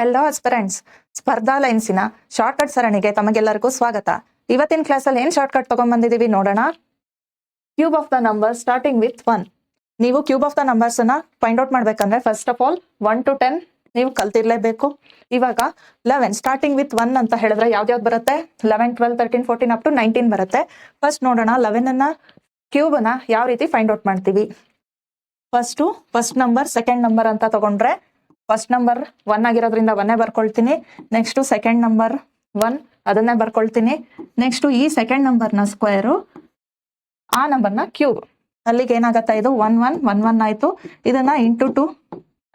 Hello aspirants, ಸ್ಪರ್ಧಾ ಲೈನ್ಸಿನ shortcut ಸರಣಿಗೆ ತಮಗೆಲ್ಲರಿಗೂ ಸ್ವಾಗತ. ಇವತ್ತಿನ ಕ್ಲಾಸಲ್ಲಿ ಏನ್ ಶಾರ್ಟ್ಕಟ್ ತಗೊಂಡ್ಬಂದಿದೀವಿ ನೋಡೋಣ. Cube of the number starting with 1. ನೀವು ಕ್ಯೂಬ್ ಆಫ್ ದ ನಂಬರ್ಸ್ ಅನ್ನ ಫೈಂಡ್ ಔಟ್ ಮಾಡ್ಬೇಕಂದ್ರೆ ಫಸ್ಟ್ ಆಫ್ ಆಲ್ 1 to 10 ನೀವು ಕಲ್ತಿರ್ಲೇಬೇಕು. ಇವಾಗ 11 ಸ್ಟಾರ್ಟಿಂಗ್ ವಿತ್ 1 ಅಂತ ಹೇಳಿದ್ರೆ ಯಾವ್ದು ಬರುತ್ತೆ? 11, 12, 13, 14 ಅಪ್ ಟು 19 ಬರುತ್ತೆ. ಫಸ್ಟ್ ನೋಡೋಣ 11 ಅನ್ನ ಕ್ಯೂಬ್ ಅನ್ನ ಯಾವ ರೀತಿ ಫೈಂಡ್ ಔಟ್ ಮಾಡ್ತೀವಿ. ಫಸ್ಟ್ ನಂಬರ್ ಸೆಕೆಂಡ್ ನಂಬರ್ ಅಂತ ತಗೊಂಡ್ರೆ ಫಸ್ಟ್ ನಂಬರ್ 1 ಆಗಿರೋದ್ರಿಂದ 1 ಬರ್ಕೊಳ್ತೀನಿ. ನೆಕ್ಸ್ಟ್ ಸೆಕೆಂಡ್ ನಂಬರ್ 1 ಅದನ್ನೇ ಬರ್ಕೊಳ್ತೀನಿ. ನೆಕ್ಸ್ಟ್ ಈ ಸೆಕೆಂಡ್ ನಂಬರ್ನ ಸ್ಕ್ವೇರು, ಆ ನಂಬರ್ನ ಕ್ಯೂಬ್. ಅಲ್ಲಿಗೆ ಏನಾಗತ್ತಾ ಇದು 1 1 1 1 ಆಯ್ತು. ಇದನ್ನ ಇಂಟು 2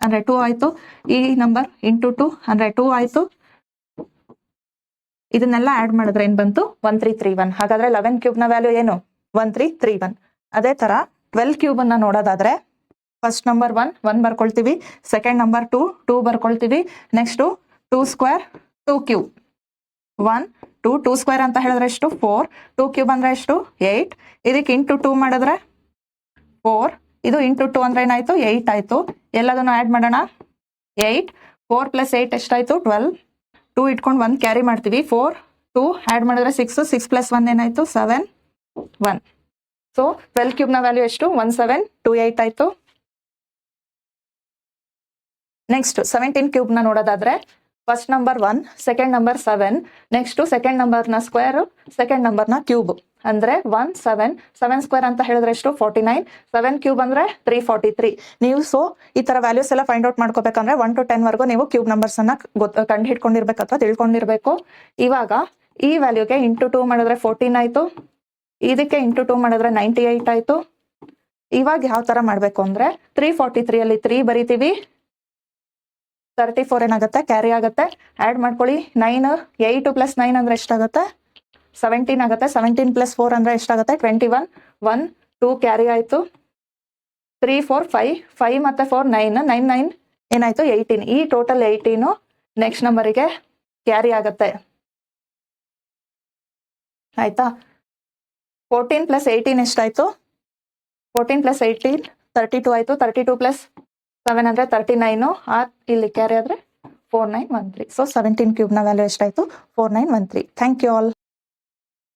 ಅಂದ್ರೆ 2 ಆಯ್ತು. ಈ ನಂಬರ್ ಇಂಟು 2 ಅಂದ್ರೆ 2 ಆಯ್ತು. ಇದನ್ನೆಲ್ಲ ಆಡ್ ಮಾಡಿದ್ರೆ ಏನ್ ಬಂತು? 1331. ಹಾಗಾದ್ರೆ 11 ಕ್ಯೂಬ್ ನ ವ್ಯಾಲ್ಯೂ ಏನು? 1331. ಅದೇ ತರ 12 ಕ್ಯೂಬ್ ಅನ್ನ ನೋಡೋದಾದ್ರೆ ಫಸ್ಟ್ ನಂಬರ್ 1 ಬರ್ಕೊಳ್ತೀವಿ. ಸೆಕೆಂಡ್ ನಂಬರ್ 2 ಬರ್ಕೊಳ್ತೀವಿ. ನೆಕ್ಸ್ಟ್ 2 ಸ್ಕ್ವೇರ್ 2 ಕ್ಯೂಬ್ 1 2 2 ಸ್ಕ್ವೇರ್ ಅಂತ ಹೇಳಿದ್ರೆ ಎಷ್ಟು? 4. 2 ಕ್ಯೂಬ್ ಅಂದ್ರೆ ಎಷ್ಟು? 8. ಇದಕ್ಕೆ ಇಂಟು 2 ಮಾಡಿದ್ರೆ 4. ಇದು ಇಂಟು 2 ಅಂದ್ರೆ ಏನಾಯ್ತು? 8 ಆಯ್ತು. ಎಲ್ಲದನ್ನು ಆಡ್ ಮಾಡೋಣ. 8 4 + 8 ಎಷ್ಟಾಯ್ತು? 12. 2 ಇಟ್ಕೊಂಡು 1 ಕ್ಯಾರಿ ಮಾಡ್ತೀವಿ. 4 2 ಆಡ್ ಮಾಡಿದ್ರೆ 6 6 + 1 ಏನಾಯ್ತು? 7 1. ಸೊ 12 ಕ್ಯೂಬ್ ನ ವ್ಯಾಲ್ಯೂ ಎಷ್ಟು? 1728 ಆಯ್ತು. ನೆಕ್ಸ್ಟ್ 17 ಕ್ಯೂಬ್ ನ ನೋಡೋದಾದ್ರೆ first number 1 second number 7. Next second number ನ ಸ್ಕ್ವೇರ್, ಸೆಕೆಂಡ್ ನಂಬರ್ ನ ಕ್ಯೂಬ್ ಅಂದ್ರೆ 1 7 7 ಸ್ಕ್ವೇರ್ ಅಂತ ಹೇಳಿದ್ರೆ ಎಷ್ಟು? 49. 7 ಕ್ಯೂಬ್ ಅಂದ್ರೆ 343. ನೀವು ಈ ತರ ವ್ಯಾಲ್ಯೂಸ್ ಎಲ್ಲ ಫೈಂಡ್ ಔಟ್ ಮಾಡ್ಕೋಬೇಕಂದ್ರೆ 1 to 10 ವರೆಗೂ ನೀವು ಕ್ಯೂಬ್ ನಂಬರ್ಸ್ ಅನ್ನ ಕಂಡು ಹಿಡ್ಕೊಂಡಿರ್ಬೇಕು ಅಥವಾ ತಿಳ್ಕೊಂಡಿರ್ಬೇಕು. ಇವಾಗ ಈ ವ್ಯಾಲ್ಯೂಗೆ ಇಂಟು 2 ಮಾಡಿದ್ರೆ 14 ಆಯ್ತು. ಇದಕ್ಕೆ ಇಂಟು 2 ಮಾಡಿದ್ರೆ 98 ಆಯ್ತು. ಇವಾಗ ಯಾವ ತರ ಮಾಡ್ಬೇಕು ಅಂದ್ರೆ 343 ಅಲ್ಲಿ 3 ಬರೀತೀವಿ. 34 ಏನಾಗುತ್ತೆ? ಕ್ಯಾರಿ ಆಗುತ್ತೆ. ಆಡ್ ಮಾಡ್ಕೊಳ್ಳಿ. 9 8 + 9 ಅಂದ್ರೆ ಎಷ್ಟಾಗುತ್ತೆ? 17 ಆಗುತ್ತೆ. 17 + 4 ಅಂದ್ರೆ ಎಷ್ಟಾಗುತ್ತೆ? 21. 1 2 ಕ್ಯಾರಿ ಆಯ್ತು. 3 4 5 5 ಮತ್ತೆ 4 9 9 9 ಏನಾಯ್ತು? 18. ಈ ಟೋಟಲ್ 18 ನೆಕ್ಸ್ಟ್ ನಂಬರಿಗೆ ಕ್ಯಾರಿ ಆಗುತ್ತೆ. ಆಯ್ತಾ? 14 + 18 ಎಷ್ಟಾಯ್ತು? 14 + 18 32 ಆಯ್ತು. 32 + 7 ಅಂದ್ರೆ 39. ಇಲ್ಲಿ ಕ್ಯಾರಿ ಆದ್ರೆ 4913. ಸೊ 17 ಕ್ಯೂಬ್ ನ ವ್ಯಾಲ್ಯೂ ಎಷ್ಟಾಯ್ತು? 4913. Thank you all.